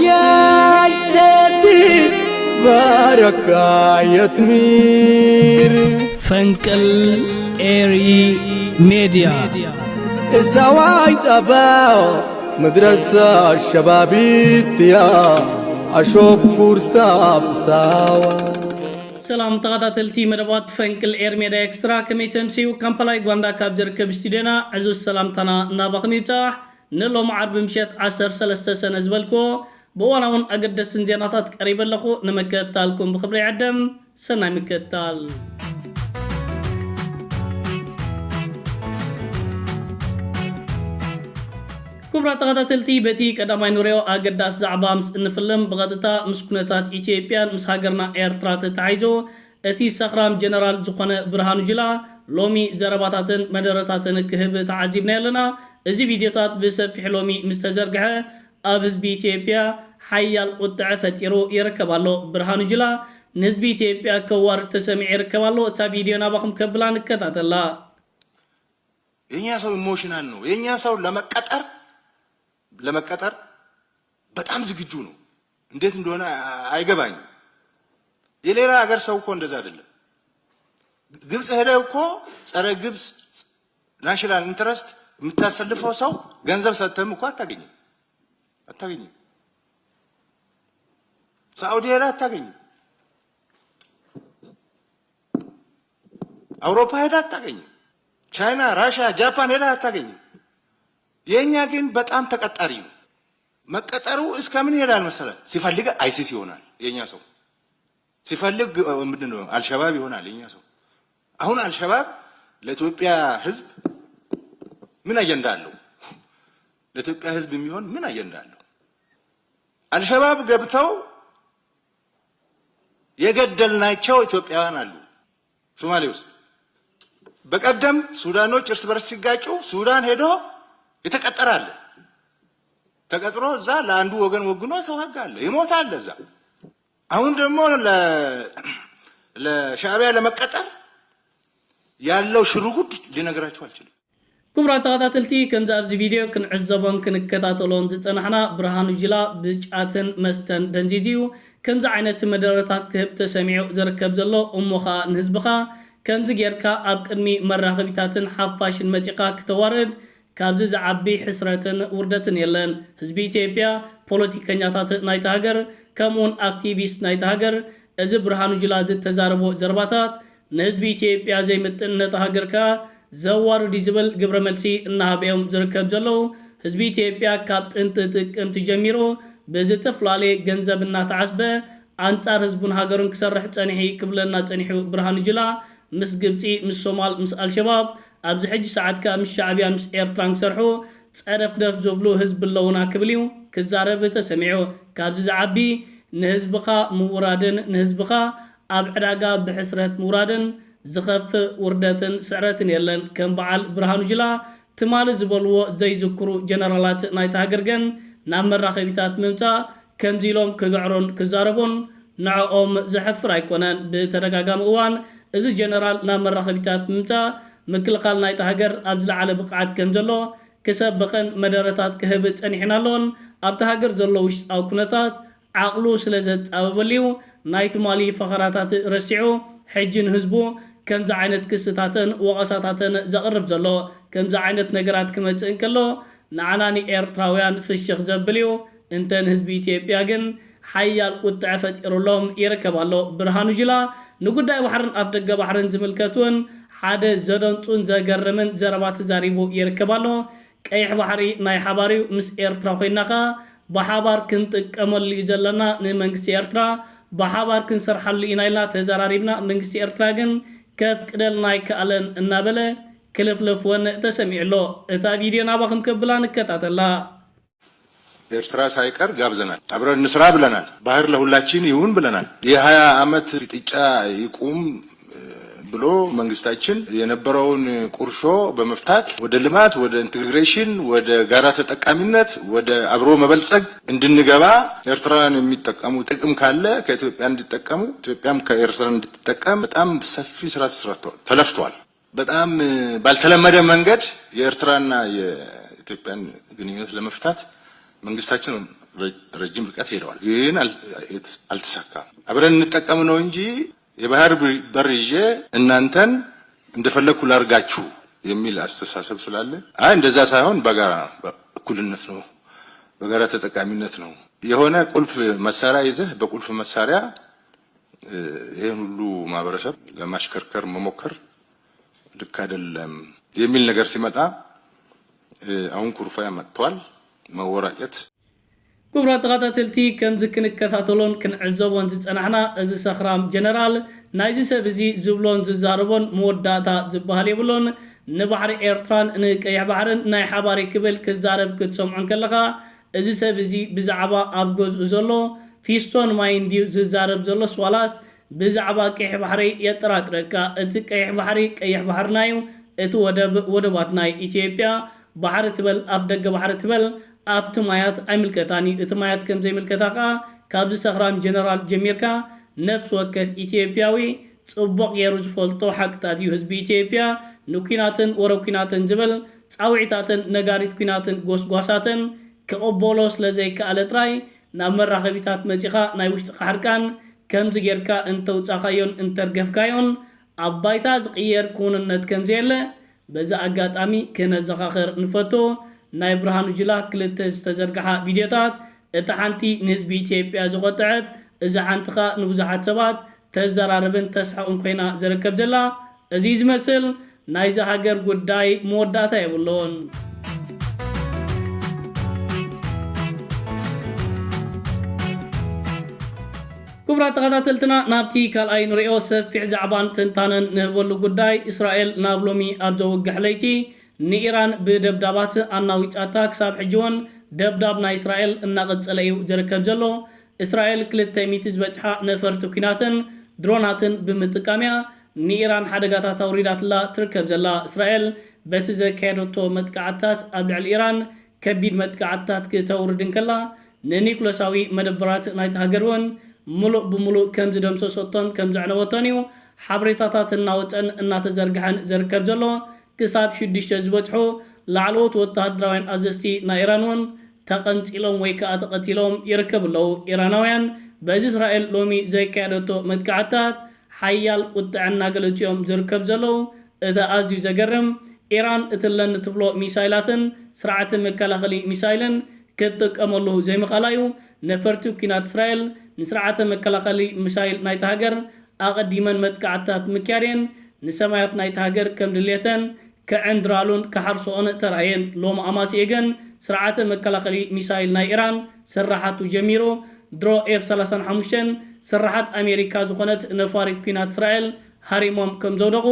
يا ساتر بركة يتمير فنكل إيري ميديا الزوايد أباو مدرسة الشبابيت يا أشوف كورسا بساوة سلام تغطاتلتي مدبات فنكل إير ميديا إكسترا كمي تمسيو كامبالاي غواندا كابجر كبستيدنا عزوز سلام تنا نابقنيتاح نلو معرب مشيت 10 سنة زبالكو بواناون أقدس زياناتات قريبا لخو نمكتالكم بخبري عدم سنة مكتال كبرى تغطاتلتي بتي كداماي نوريو أقدس زعبا مس انفلم بغدتا مسكونتات إيتيوبيان مسهاجرنا إيرترات تعيزو اتي سخرام جنرال زخونة برهانو جلا لومي زرباتاتن مدرتاتن كهب تعزيبنا لنا ازي فيديوتات بسفح لومي مستزرقها أبز بإيتيوبيا حيال قطع فتيرو يركبالو برهانو جلا نسبي إيتيوبيا كوار تسمع يركبالو تا فيديو نابخم كبلان كتات الله የኛ ሰው ኢሞሽናል ነው የኛ ሰው ለመቀጠር በጣም ዝግጁ ነው እንዴት እንደሆነ አይገባኝ የሌላ ሀገር ሰው እኮ እንደዛ አይደለም ግብጽ ሄደው እኮ ጸረ ግብጽ ናሽናል ኢንተረስት የምታሰልፈው ሰው ገንዘብ ሰጥተም እኮ አታገኝም ሳውዲ ሄዳ አታገኝም አውሮፓ ሄዳ አታገኝም ቻይና ራሽያ ጃፓን ሄዳ አታገኝም የኛ ግን በጣም ተቀጣሪ ነው መቀጠሩ እስከምን ይሄዳል መሰለህ ሲፈልግ አይሲስ ይሆናል የኛ ሰው ሲፈልግ ምንድነው አልሸባብ ይሆናል የኛ ሰው አሁን አልሸባብ ለኢትዮጵያ ህዝብ ምን አጀንዳ አለው ለኢትዮጵያ ህዝብ የሚሆን ምን አጀንዳ አለው አልሸባብ ገብተው የገደልናቸው ኢትዮጵያውያን አሉ ሶማሌ ውስጥ በቀደም ሱዳኖች እርስ በርስ ሲጋጩ ሱዳን ሄዶ የተቀጠራለ ተቀጥሮ እዛ ለአንዱ ወገን ወግኖ ተዋጋለ ይሞታል እዛ አሁን ደግሞ ለሻዕቢያ ለመቀጠር ያለው ሽሩጉድ ሊነግራችሁ አልችልም كبرى تغطاتلتي كم زابز فيديو كن عزبان كن كتاتلون زتنحنا برهانو جلا بجاتن مستن دنزيزيو كم زعينة مدارتات كهب تسميعو زركب زلو أموخا نهزبخا كم زجيركا أبقنمي مراغبتاتن حفاشن متيقا كتوارد كابز زعبي حسرتن وردتن يلن هزبي إثيوبيا بوليتيكانياتات نايت هاجر كمون أكتيفيست نايت هاجر إذ برهانو جلا زت تزاربو زرباتات نهزبي إثيوبيا زي متن نتهاجر كا زوار ديزبل قبر ملسي إنها بيهم زركب زلو هزبي إثيوبيا كابت انت تجميرو بزت فلالي جنزب النات عصبة أنتار هزبون هاجرون كسرح تانيحي قبلنا تانيحي برهانو جلا مس قبتي مس صومال مس الشباب أبز حج ساعات كا مش شعبيان مس إيرتران سرحو تعرف دف زوفلو هزب اللونا كبليو كزارب تسمعو كابز زعبي نهزبخا مورادن نهزبخا أبعداقا بحسرة مورادن زخف وردتن سعرتن يلن كم بعال برهانو جلا تمال زبالو زي زكرو جنرالات نايت هاجرجن نعمر راخبيتات ممتا كم زيلوم كقعرون كزاربون نعوم زحفر ايكونان بترقاقام اوان إذا جنرال نعمر راخبيتات ممتا مكل قال نايت هاجر أبزل على بقعات كم زلو كسبقن مدارتات كهبت أنحنا لون أبتهاجر زلوش أو كنتات عقلو سلزت أبوليو نايت مالي فخراتات رسعو حجن هزبو كم زعينت كستاتن وغساتاتن زقرب زلو كم زعينت نقرات كمت انكلو نعناني إيرتراويان في الشيخ زبليو انتن هزبي إثيوبيا حيال وتعفت إرولوم يركبالو برهانو جلا نقول بحرن أفدق بحرن زملكتون حدا زدنتون زقرمن زربات زاريبو يركبالو كيح بحري ناي حباريو مس إيرتراويناقا بحبار كنت كمال اللي جلنا نمنكس إيرترا بحبار كن سرحل إنايلا تزاراريبنا منكس إيرتراغن كيف كدل ناي كألن النابلة كلف لفوان تسمع له اتا فيديو نابخم كبلان كتات الله ኤርትራ ሳይቀር ጋብዘናል አብረን እንስራ ብለናል ባህር ለሁላችን ይሁን ብለናል የ20 አመት ፍጥጫ ይቁም ብሎ መንግስታችን የነበረውን ቁርሾ በመፍታት ወደ ልማት ወደ ኢንተግሬሽን ወደ ጋራ ተጠቃሚነት ወደ አብሮ መበልጸግ እንድንገባ ኤርትራን የሚጠቀሙ ጥቅም ካለ ከኢትዮጵያ እንዲጠቀሙ ኢትዮጵያም ከኤርትራ እንድትጠቀም በጣም ሰፊ ስራ ተለፍቷል በጣም ባልተለመደ መንገድ የኤርትራና የኢትዮጵያን ግንኙነት ለመፍታት መንግስታችን ረጅም ርቀት ሄደዋል፣ ግን አልተሳካም። አብረን እንጠቀም ነው እንጂ የባህር በር ይዤ እናንተን እንደፈለኩ ላርጋችሁ የሚል አስተሳሰብ ስላለ እንደዛ ሳይሆን በጋራ እኩልነት ነው፣ በጋራ ተጠቃሚነት ነው። የሆነ ቁልፍ መሳሪያ ይዘህ በቁልፍ መሳሪያ ይሄን ሁሉ ማህበረሰብ ለማሽከርከር መሞከር ልክ አይደለም የሚል ነገር ሲመጣ አሁን ኩርፋያ መጥቷል። መወራጨት ክቡራት ተኸታተልቲ ከም ዝክንከታተሎን ክንዕዘቦን ዝፀናሕና እዚ ሰኽራም ጀነራል ናይዚ ሰብ እዚ ዝብሎን ዝዛረቦን መወዳእታ ዝበሃል የብሎን ንባሕሪ ኤርትራን ንቀይሕ ባሕርን ናይ ሓባሪ ክብል ክዛረብ ክትሰምዖን ከለኻ እዚ ሰብ እዚ ብዛዕባ ኣብ ገዝኡ ዘሎ ፊስቶን ማይን ድዩ ዝዛረብ ዘሎ ስዋላስ ብዛዕባ ቀይሕ ባሕሪ የጠራጥረካ? እቲ ቀይሕ ባሕሪ ቀይሕ ባሕርና እዩ፣ እቲ ወደባት ናይ ኢትዮጵያ ባሕሪ ትበል ኣፍ ደገ ባሕሪ ትበል ኣብቲ ማያት ኣይምልከታኒ። እቲ ማያት ከም ዘይምልከታ ከዓ ካብዚ ሰኽራም ጀነራል ጀሚርካ ነፍሲ ወከፍ ኢትዮጵያዊ ጽቡቕ ገይሩ ዝፈልጦ ሓቅታት እዩ። ህዝቢ ኢትዮጵያ ንኩናትን ወረብ ኩናትን ዝብል ፃውዒታትን ነጋሪት ኩናትን ጎስጓሳትን ክቕበሎ ስለዘይከኣለ ጥራይ ናብ መራኸቢታት መፂኻ ናይ ውሽጢ ሓርቃን ከምዚ ጌርካ እንተውፃኻዮን እንተርገፍካዮን ኣብ ባይታ ዝቕየር ኩንነት ከምዘየለ በዛ ኣጋጣሚ ክነዘኻኽር ንፈቶ። ናይ ብርሃኑ ጁላ ክልተ ዝተዘርግሓ ቪድዮታት እታ ሓንቲ ንህዝቢ ኢትዮጵያ ዝቆጥዐት እዛ ሓንቲኻ ንብዙሓት ሰባት ተዘራርብን ተስሓቁን ኮይና ዝርከብ ዘላ እዚ ዝመስል ናይዚ ሃገር ጉዳይ መወዳእታ የብሎን። ክቡራት ተኸታተልትና ናብቲ ካልኣይ ንሪኦ ሰፊሕ ዛዕባን ትንታነን ንህበሉ ጉዳይ እስራኤል ናብ ሎሚ ኣብ ዘውግሕ ለይቲ ንኢራን ብደብዳባት ኣናዊጫታ ክሳብ ሕጂ እውን ደብዳብ ናይ እስራኤል እናቐፀለ እዩ ዝርከብ ዘሎ። እስራኤል 200 ዝበፅሓ ነፈርቲ ኩናትን ድሮናትን ብምጥቃምያ ንኢራን ሓደጋታት ኣውሪዳትላ ትርከብ ዘላ። እስራኤል በቲ ዘካየደቶ መጥቃዕትታት ኣብ ልዕሊ ኢራን ከቢድ መጥቃዕትታት ክተውርድን ከላ ንኒኩለሳዊ መደበራት ናይቲ ሃገር እውን ሙሉእ ብሙሉእ ከም ዝደምሰሰቶን ከም ዘዕነወቶን እዩ ሓበሬታታት እናወፀን እናተዘርግሐን ዝርከብ ዘሎ። ክሳብ 6 ዝበፅሑ ላዕለዎት ወተሃደራውያን ኣዘዝቲ ናይ ኢራን እውን ተቐንፂሎም ወይ ከዓ ተቐቲሎም ይርከቡ ኣለዉ። ኢራናውያን በዚ እስራኤል ሎሚ ዘካየደቶ መጥቃዕትታት ሓያል ቁጥዕ እናገለፅኦም ዝርከብ ዘለዉ። እቲ ኣዝዩ ዘገርም ኢራን እትለን ትብሎ ሚሳይላትን ስርዓተ መከላኸሊ ሚሳይልን ክትጥቀመሉ ዘይምኻላ እዩ። ነፈርቲ ኩናት እስራኤል ንስርዓተ መከላኸሊ ሚሳይል ናይቲ ሃገር ኣቐዲመን መጥቃዕትታት ምክያድን ንሰማያት ናይቲ ሃገር ከም ድሌተን ከዕንድራሉን ከሓርሶኦን ተራእየን። ሎሚ ኣማሲኤ ግን ስርዓተ መከላኸሊ ሚሳይል ናይ ኢራን ስራሓቱ ጀሚሩ ድሮ F-35 ስራሓት ኣሜሪካ ዝኾነት ነፋሪት ኩናት እስራኤል ሃሪሞም ከም ዘውደቑ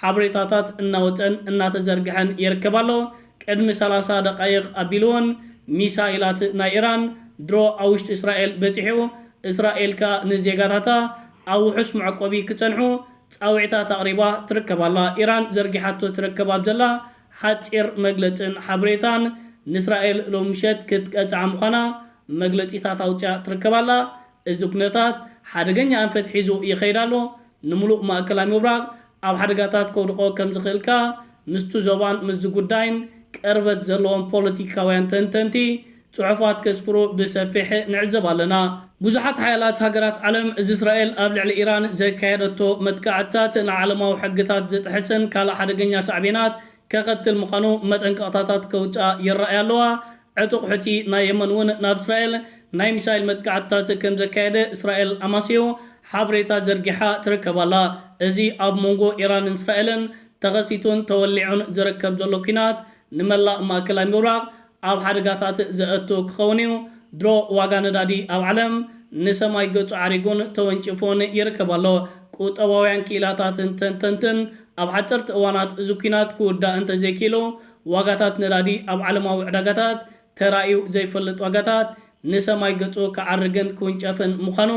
ሓበሬታታት እናወፀን እናተዘርግሐን ይርከባሎ። ቅድሚ 30 ደቃይቕ ኣቢልዎን ሚሳይላት ናይ ኢራን ድሮ ኣብ ውሽጢ እስራኤል በፂሑ እስራኤልካ ንዜጋታታ ኣብ ውሑስ መዕቆቢ ክፀንሑ ፃውዒታት ኣቕሪባ ትርከባላ። ኢራን ዘርጊሓቶ ትርከባ ዘላ ሓፂር መግለፅን ሓበሬታን ንእስራኤል ሎሚ ምሸት ክትቀፅዓ ምዃና መግለፂታት ኣውፅያ ትርከባላ። እዚ ኩነታት ሓደገኛ ኣንፈት ሒዙ ይኸይዳሎ። ንሙሉእ ማእከላዊ ምብራቕ ኣብ ሓደጋታት ከውድቆ ከም ዝኽእልካ ምስቱ ዞባን ምስዚ ጉዳይን ቀርበት ዘለዎም ፖለቲካውያን ተንተንቲ ጽሑፋት ከስፍሩ ብሰፊሕ ንዕዘብ ኣለና። ብዙሓት ሓያላት ሃገራት ዓለም እዚ እስራኤል ኣብ ልዕሊ ኢራን ዘካየደቶ መጥቃዕትታት ንዓለማዊ ሕግታት ዝጥሕስን ካልእ ሓደገኛ ሳዕቤናት ከኸትል ምዃኑ መጠንቀቕታታት ከውፅኣ ይረኣያ ኣለዋ። ዕጡቕ ሕቲ ናይ የመን እውን ናብ እስራኤል ናይ ሚሳይል መጥቃዕትታት ከም ዘካየደ እስራኤል ኣማሲዮ ሓበሬታ ዘርጊሓ ትርከባላ። እዚ ኣብ መንጎ ኢራንን እስራኤልን ተኸሲቱን ተወሊዑን ዝርከብ ዘሎ ኩናት ንመላእ ማእከላዊ ምብራቕ ኣብ ሓደጋታት ዘእቱ ክኸውን እዩ። ድሮ ዋጋ ነዳዲ ኣብ ዓለም ንሰማይ ገጹ ዓሪጉን ተወንጭፎን ይርከባሎ። ቁጠባውያን ክኢላታትን ተንተንትን ኣብ ሓፀርቲ እዋናት እዚ ኩናት ክውዳእ እንተዘይኪሉ ዋጋታት ነዳዲ ኣብ ዓለማዊ ዕዳጋታት ተራእዩ ዘይፈልጥ ዋጋታት ንሰማይ ገጹ ክዓርግን ክውንጨፍን ምዃኑ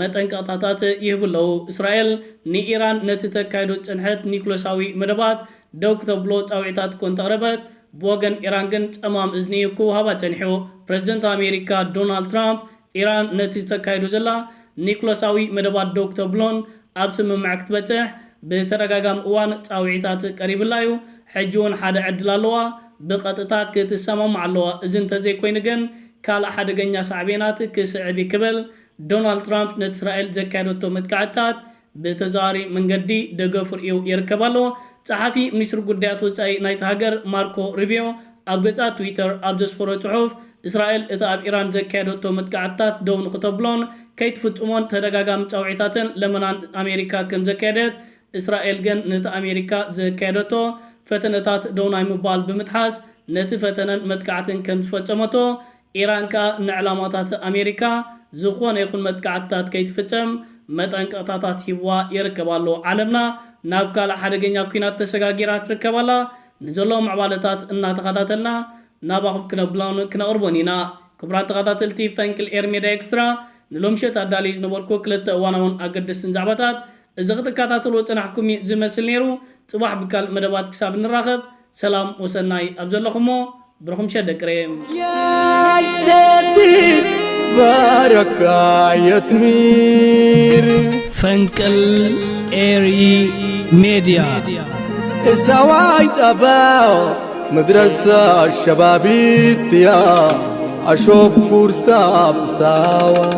መጠንቀቕታታት ይህብለው። እስራኤል ንኢራን ነቲ ተካይዶ ፅንሐት ኒኩለሳዊ መደባት ደው ክተብሎ ፃውዒታት ኮን ተቕረበት። ብወገን ኢራን ግን ፀማም እዝኒ ክውሃባ ፀኒሑ። ፕሬዚደንት ኣሜሪካ ዶናልድ ትራምፕ ኢራን ነቲ ተካይዶ ዘላ ኒኩለሳዊ መደባት ደው ክተብሎን ኣብ ስምምዕ ክትበፅሕ ብተደጋጋሚ እዋን ፃውዒታት ቀሪብላ እዩ። ሕጂ እውን ሓደ ዕድል ኣለዋ፣ ብቐጥታ ክትሰማም ኣለዋ። እዚ እንተዘይኮይኑ ግን ካልእ ሓደገኛ ሳዕቤናት ክስዕብ ይክብል ዶናልድ ትራምፕ ነቲ እስራኤል ዘካየደቶ መጥቃዕትታት ብተዘዋዋሪ መንገዲ ደገፉ ርእዩ ይርከባሎ ጸሓፊ ሚኒስትሪ ጉዳያት ወጻኢ ናይቲ ሃገር ማርኮ ሩቢዮ ኣብ ገጻ ትዊተር ኣብ ዘስፈሮ ጽሑፍ እስራኤል እቲ ኣብ ኢራን ዘካየደቶ መጥቃዕትታት ደው ንኽተብሎን ከይትፍጽሞን ተደጋጋሚ ጻውዒታትን ለመናን ኣሜሪካ ከም ዘካየደት እስራኤል ግን ነቲ ኣሜሪካ ዘካየደቶ ፈተነታት ደው ናይ ምባል ብምትሓስ ነቲ ፈተነን መጥቃዕትን ከም ዝፈጸመቶ ኢራን ከዓ ንዕላማታት ኣሜሪካ ዝኾነ ይኹን መጥቃዕትታት ከይትፍጸም መጠንቀቕታታት ሂብዋ ይርከባሉ ዓለምና ናብ ካልእ ሓደገኛ ኩናት ተሰጋጊራ ትርከባላ ንዘሎ ምዕባለታት እናተኸታተልና ናባኹም ክነቕርቦን ኢና ክቡራት ተኸታተልቲ ፈንቅል ኤር ሜድያ ኤክስትራ ንሎምሸት ኣዳልዩ ዝነበርኩ ክልተ እዋናውን ኣገደስትን ዛዕባታት እዚ ክትከታተሉ ጽናሕኩም ዝመስል ነይሩ ጽባሕ ብካልእ መደባት ክሳብ ንራኸብ ሰላም ወሰናይ ኣብ ዘለኹሞ ብርኹም ሸደቅሬ بركة يتمير فنقل إيري ميديا الزوايد أباو مدرسة الشبابيت يا أشوف كورسا بساوى